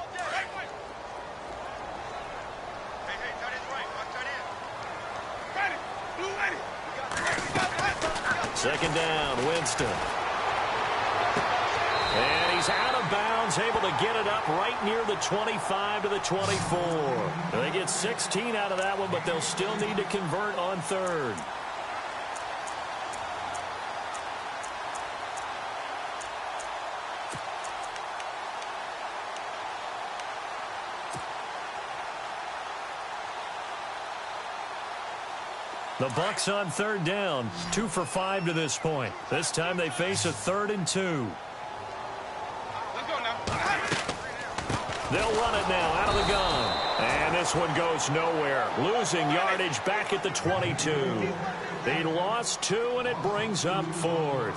Second down, Winston. And he's out of bounds, able to get it up right near the 25 to the 24. They get 16 out of that one, but they'll still need to convert on third. The Bucs on third down, 2 for 5 to this point. This time they face a 3rd and 2. They'll run it now out of the gun. And this one goes nowhere. Losing yardage back at the 22. They lost 2, and it brings up 4th.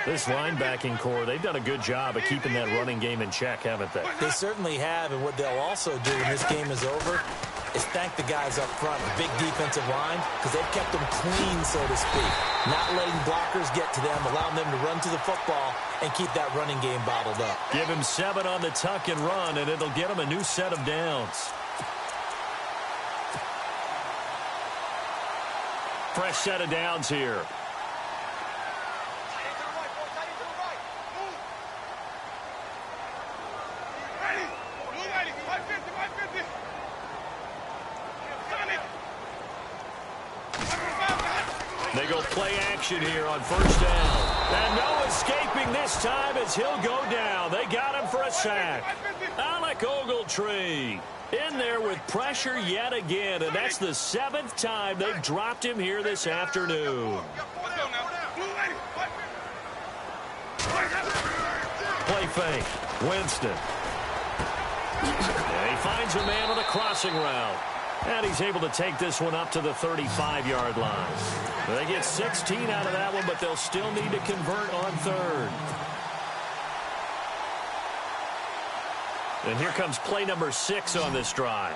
This linebacking core, they've done a good job of keeping that running game in check, haven't they? They certainly have, and what they'll also do when this game is over is thank the guys up front, the big defensive line, because they've kept them clean, so to speak. Not letting blockers get to them, allowing them to run to the football and keep that running game bottled up. Give him 7 on the tuck and run, and it'll get him a new set of downs. Fresh set of downs here. They go play action here on first down. And no escaping this time as he'll go down. They got him for a sack. Alec Ogletree in there with pressure yet again. And that's the 7th time they've dropped him here this afternoon. Play fake. Winston. And he finds a man on the crossing route. And he's able to take this one up to the 35-yard line. They get 16 out of that one, but they'll still need to convert on third. And here comes play number 6 on this drive.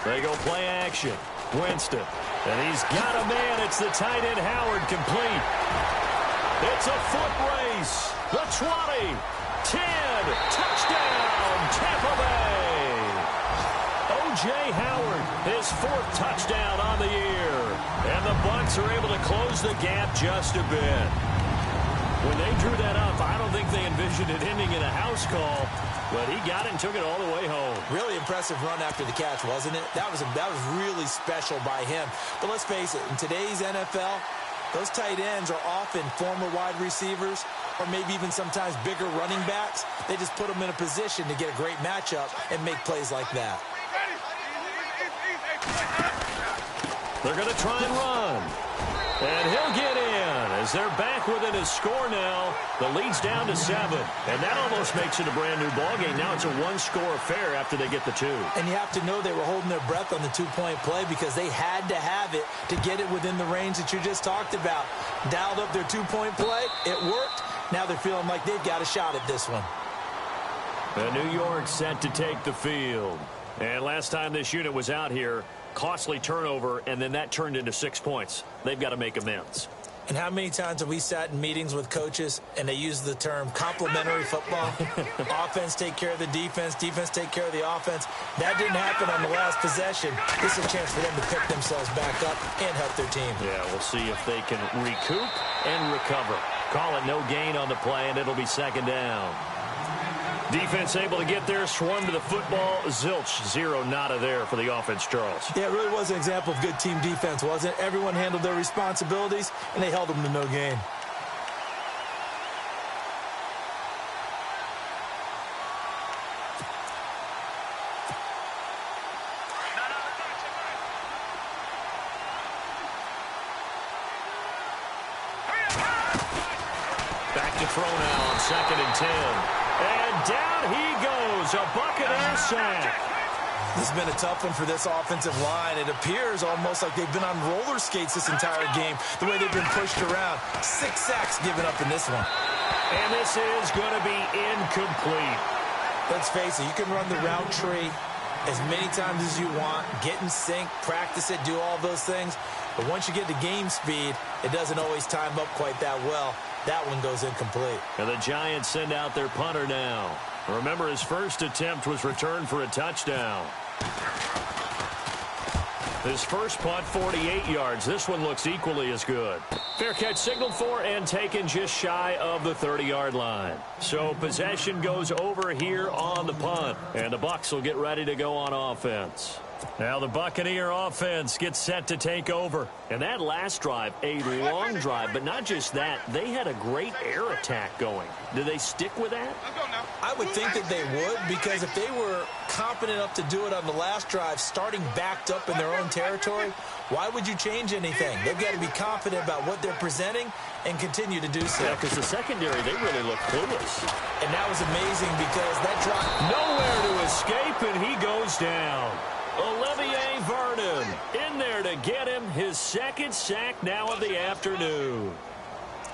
They go play action. Winston. And he's got a man. It's the tight end Howard complete. It's a foot race. The 20, 10, touchdown, Tampa Bay. O.J. Howard, his 4th touchdown on the year. And the Bucs are able to close the gap just a bit. When they drew that up, I don't think they envisioned it ending in a house call. But he got it and took it all the way home. Really impressive run after the catch, wasn't it? That was really special by him. But let's face it, in today's NFL, those tight ends are often former wide receivers or maybe even sometimes bigger running backs. They just put them in a position to get a great matchup and make plays like that. They're going to try and run. And he'll get in as they're back within his score now. The lead's down to 7. And that almost makes it a brand-new ballgame. Now it's a 1-score affair after they get the 2. And you have to know they were holding their breath on the 2-point play because they had to have it to get it within the range that you just talked about. Dialed up their 2-point play. It worked. Now they're feeling like they've got a shot at this one. And New York set to take the field. And last time this unit was out here, costly turnover, and then that turned into 6 points. They've got to make amends. And how many times have we sat in meetings with coaches and they use the term complementary football? Offense take care of the defense, defense take care of the offense. That didn't happen on the last possession. This is a chance for them to pick themselves back up and help their team. Yeah, we'll see if they can recoup and recover. Call it no gain on the play, and it'll be second down. Defense able to get there, swarm to the football. Zilch, 0 nada there for the offense, Charles. Yeah, it really was an example of good team defense, wasn't it? Everyone handled their responsibilities, and they held them to no gain. Back to throw now on 2nd and 10. And down he goes, a Buccaneer sack. This has been a tough one for this offensive line. It appears almost like they've been on roller skates this entire game, the way they've been pushed around. 6 sacks given up in this one. And this is going to be incomplete. Let's face it, you can run the route tree as many times as you want, get in sync, practice it, do all those things. But once you get to game speed, it doesn't always time up quite that well. That one goes incomplete. And the Giants send out their punter now. Remember, his first attempt was returned for a touchdown. His first punt, 48 yards. This one looks equally as good. Fair catch signaled for and taken just shy of the 30-yard line. So possession goes over here on the punt. And the Bucs will get ready to go on offense. Now the Buccaneer offense gets set to take over. And that last drive, a long drive, but not just that. They had a great air attack going. Do they stick with that? I would think that they would, because if they were confident enough to do it on the last drive, starting backed up in their own territory, why would you change anything? They've got to be confident about what they're presenting and continue to do so. Yeah, because the secondary, they really look clueless. And that was amazing because that drive... Nowhere to escape, and he goes down. Olivier Vernon in there to get him his second sack now of the afternoon.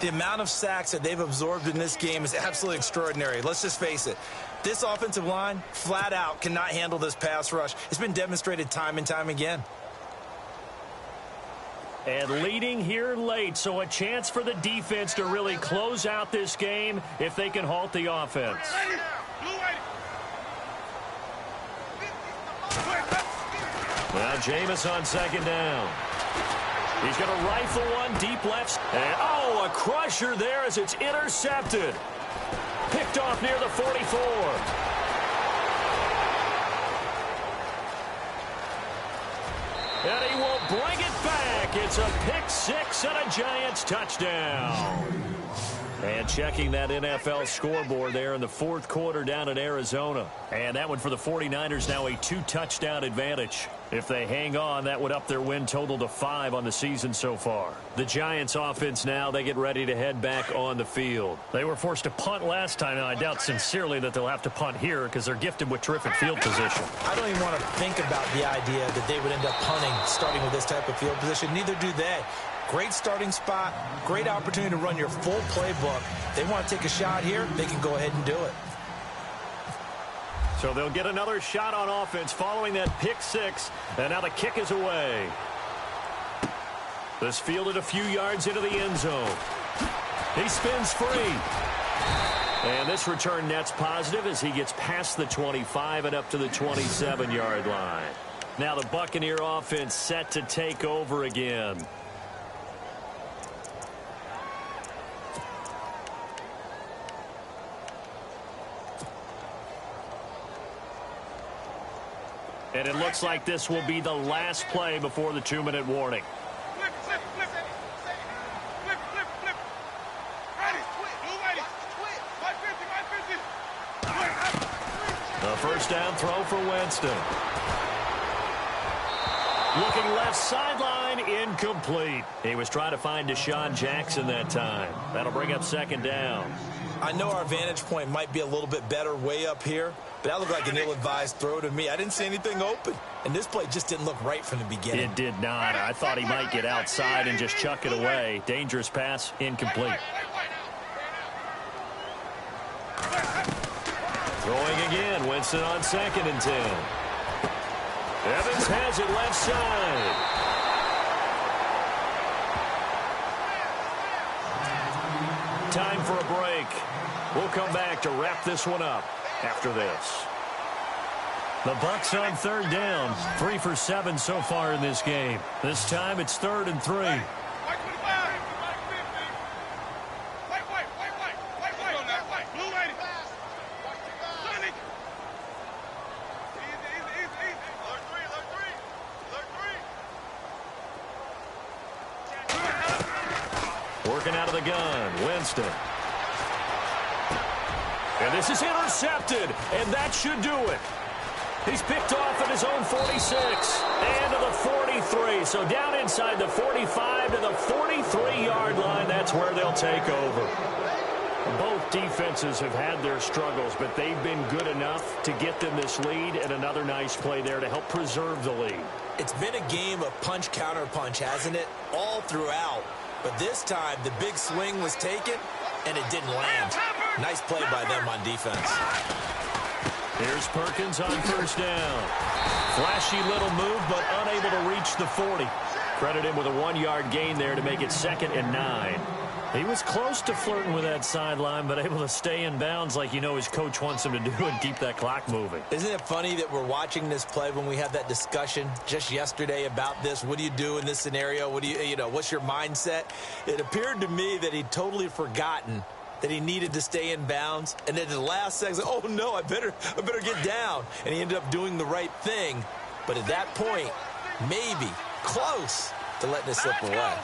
The amount of sacks that they've absorbed in this game is absolutely extraordinary. Let's just face it. This offensive line, flat out, cannot handle this pass rush. It's been demonstrated time and time again. And leading here late, so a chance for the defense to really close out this game if they can halt the offense. Now Jameis on second down. He's going to rifle one deep left. And, oh, a crusher there as it's intercepted. Picked off near the 44. And he will bring it back. It's a pick six and a Giants touchdown. And checking that NFL scoreboard there in the fourth quarter down in Arizona. And that one for the 49ers now a 2-touchdown advantage. If they hang on, that would up their win total to 5 on the season so far. The Giants offense now, they get ready to head back on the field. They were forced to punt last time, and I doubt sincerely that they'll have to punt here because they're gifted with terrific field position. I don't even want to think about the idea that they would end up punting starting with this type of field position. Neither do they. Great starting spot, great opportunity to run your full playbook. They want to take a shot here, they can go ahead and do it. So they'll get another shot on offense following that pick six, and now the kick is away. This fielded a few yards into the end zone. He spins free. And this return net's positive as he gets past the 25 and up to the 27-yard line. Now the Buccaneer offense set to take over again. And it looks like this will be the last play before the 2-minute warning. A first down throw for Winston. Looking left sideline, incomplete. He was trying to find Deshaun Jackson that time. That'll bring up second down. I know our vantage point might be a little bit better way up here, but that looked like an ill-advised throw to me. I didn't see anything open, and this play just didn't look right from the beginning. It did not. I thought he might get outside and just chuck it away. Dangerous pass, incomplete. Throwing again, Winston on 2nd and 10. Evans has it left side. Time for a break. We'll come back to wrap this one up after this. The Bucs on 3rd down. 3 for 7 so far in this game. This time it's 3rd and 3. Working out of the gun, Winston. And this is intercepted, and that should do it. He's picked off at his own 46 and to the 43. So down inside the 45 to the 43-yard line, that's where they'll take over. Both defenses have had their struggles, but they've been good enough to get them this lead, and another nice play there to help preserve the lead. It's been a game of punch-counter-punch, hasn't it? All throughout. But this time, the big swing was taken, and it didn't land. Nice play by them on defense. Here's Perkins on 1st down. Flashy little move, but unable to reach the 40. Credit him with a 1-yard gain there to make it 2nd and 9. He was close to flirting with that sideline, but able to stay in bounds like you know his coach wants him to do and keep that clock moving. Isn't it funny that we're watching this play when we had that discussion just yesterday about this? What do you do in this scenario? What do you know, what's your mindset? It appeared to me that he'd totally forgotten that he needed to stay in bounds. And then at the last second, oh, no, I better get down. And he ended up doing the right thing. But at that point, maybe close to letting it slip away.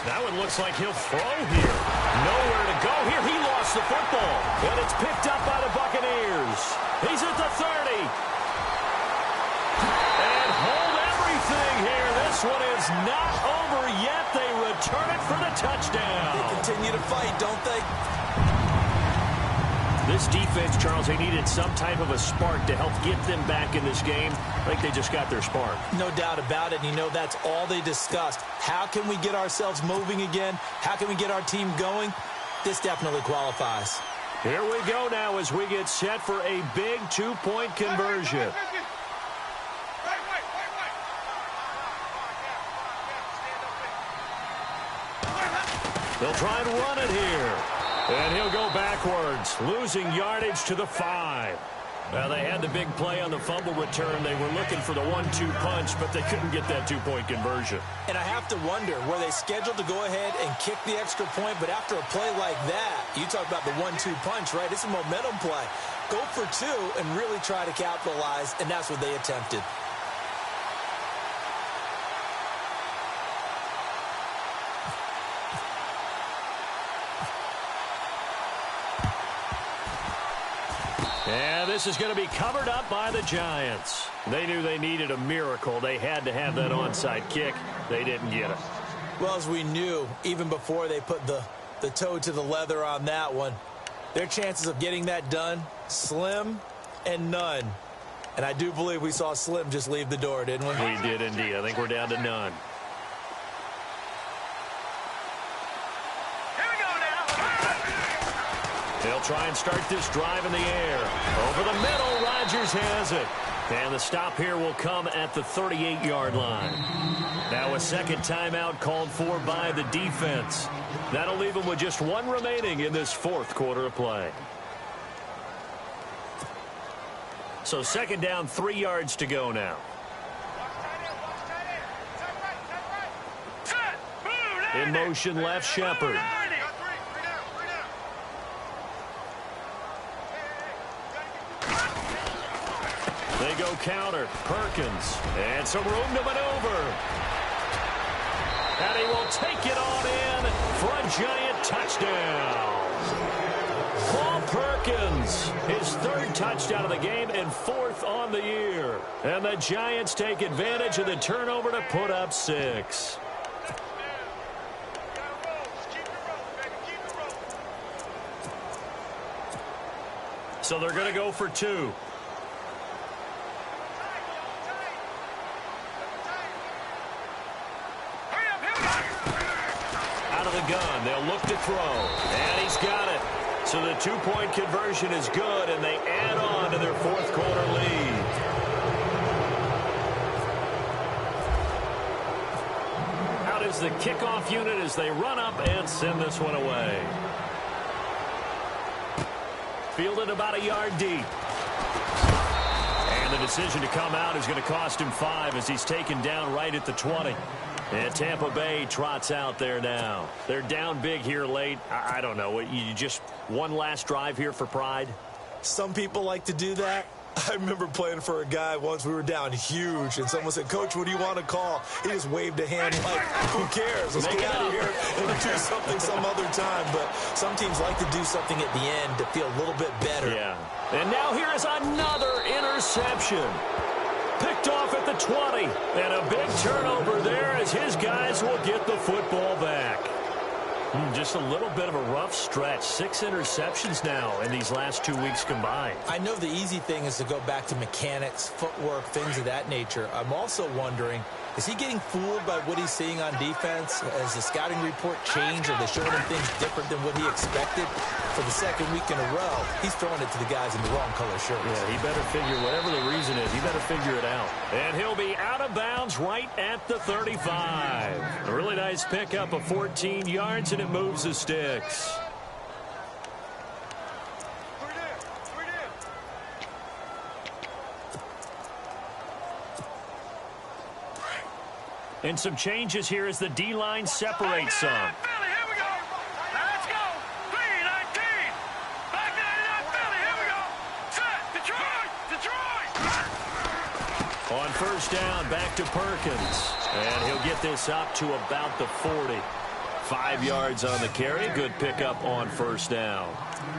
That one looks like he'll throw here. Nowhere to go here. He lost the football. And it's picked up by the Buccaneers. He's at the 30. And hold everything here. This one is not over yet. They return it for the touchdown. They continue to fight, don't they? This defense, Charles, they needed some type of a spark to help get them back in this game. I think they just got their spark. No doubt about it. You know, that's all they discussed. How can we get ourselves moving again? How can we get our team going? This definitely qualifies. Here we go now as we get set for a big two-point conversion. They'll try and run it here. And he'll go backwards, losing yardage to the 5. Now, they had the big play on the fumble return. They were looking for the 1-2 punch, but they couldn't get that two-point conversion. And I have to wonder, were they scheduled to go ahead and kick the extra point? But after a play like that, you talk about the 1-2 punch, right? It's a momentum play. Go for 2 and really try to capitalize, and that's what they attempted. And this is going to be covered up by the Giants. They knew they needed a miracle. They had to have that onside kick. They didn't get it. Well, as we knew, even before they put the toe to the leather on that one, their chances of getting that done, slim and none. And I do believe we saw Slim just leave the door, didn't we? We did indeed. I think we're down to none. They'll try and start this drive in the air. Over the middle, Rodgers has it. And the stop here will come at the 38-yard line. Now a second timeout called for by the defense. That'll leave them with just one remaining in this fourth quarter of play. So second down, 3 yards to go now. In motion, left Shepard. They go counter. Perkins. And some room to maneuver. And he will take it on in for a Giant touchdown. Paul Perkins, his third touchdown of the game and fourth on the year. And the Giants take advantage of the turnover to put up 6. So they're going to go for 2. Out of the gun, they'll look to throw. And he's got it. So the two-point conversion is good, and they add on to their fourth quarter lead. Out is the kickoff unit as they run up and send this one away. Fielded about a yard deep. And the decision to come out is going to cost him 5 as he's taken down right at the 20. And Tampa Bay trots out there now. They're down big here late. I don't know. You just one last drive here for pride? Some people like to do that. I remember playing for a guy once. We were down huge, and someone said, "Coach, what do you want to call?" He just waved a hand like, who cares? Let's get out of here and do something some other time. But some teams like to do something at the end to feel a little bit better. Yeah. And now here is another interception. Picked off at the 20. And a big turnover there as his guys will get the football back. Just a little bit of a rough stretch. 6 interceptions now in these last 2 weeks combined. I know the easy thing is to go back to mechanics, footwork, things of that nature. I'm also wondering, is he getting fooled by what he's seeing on defense? Has the scouting report changed? Are they showing him things different than what he expected? for the second week in a row, he's throwing it to the guys in the wrong color shirts. Yeah, he better figure, whatever the reason is, he better figure it out. And he'll be out of bounds right at the 35. A really nice pickup of 14 yards, and it moves the sticks. And some changes here as the D-line separates some. Philly, here we go. Now let's go. 3-19. Back 99 Philly, here we go. Set. Detroit. On first down, back to Perkins. And he'll get this up to about the 40. 5 yards on the carry. Good pickup on first down.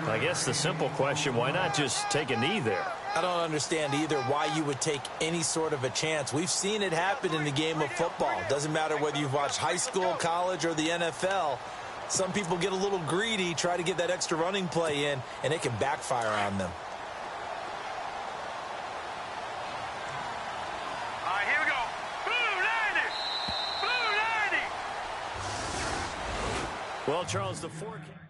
I guess the simple question, why not just take a knee there? I don't understand either why you would take any sort of a chance. We've seen it happen in the game of football. Doesn't matter whether you've watched high school, college, or the NFL. Some people get a little greedy, try to get that extra running play in, and it can backfire on them. All right, here we go. Blue 90. Blue 90. Well, Charles, the forecast.